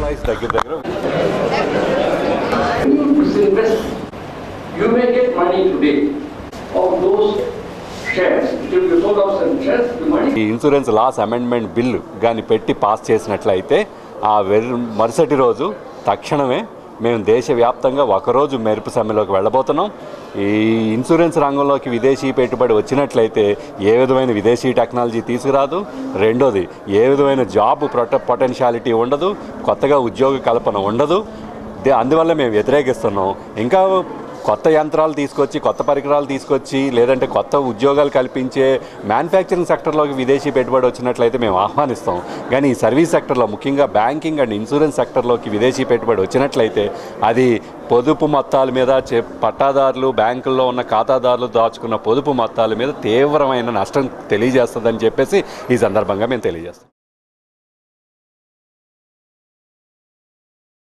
You may get money today of those shares. It will be sold off some shares. The money. ఈ insurance loss amendment bill కానీ పెట్టి pass చేసినట్లయితే ఆ మరుసటి రోజు తక్షణమే మేము దేశవ్యాప్తంగా ఒకరోజు మెరుపు సమ్మెలోకి వెళ్ళబోతున్నాం. ఈ ఇన్సూరెన్స్ రంగంలోకి విదేశీ పెట్టుబడి వచ్చినట్లయితే ఏ విధమైన విదేశీ టెక్నాలజీ తీసుకురాదు. రెండోది ఏ విధమైన జాబ్ పొటెన్షియాలిటీ ఉండదు, కొత్తగా ఉద్యోగ కల్పన ఉండదు. అందువల్ల మేము వ్యతిరేకిస్తున్నాం. ఇంకా కొత్త యంత్రాలు తీసుకొచ్చి, కొత్త పరికరాలు తీసుకొచ్చి, లేదంటే కొత్త ఉద్యోగాలు కల్పించే మ్యానుఫ్యాక్చరింగ్ సెక్టర్లోకి విదేశీ పెట్టుబడి వచ్చినట్లయితే మేము ఆహ్వానిస్తాం. కానీ ఈ సర్వీస్ సెక్టర్లో, ముఖ్యంగా బ్యాంకింగ్ అండ్ ఇన్సూరెన్స్ సెక్టర్లోకి విదేశీ పెట్టుబడి వచ్చినట్లయితే అది పొదుపు మొత్తాల మీద, పట్టాదారులు, బ్యాంకుల్లో ఉన్న ఖాతాదారులు దాచుకున్న పొదుపు మొత్తాల మీద తీవ్రమైన నష్టం తెలియజేస్తుందని చెప్పేసి ఈ సందర్భంగా మేము తెలియజేస్తాం.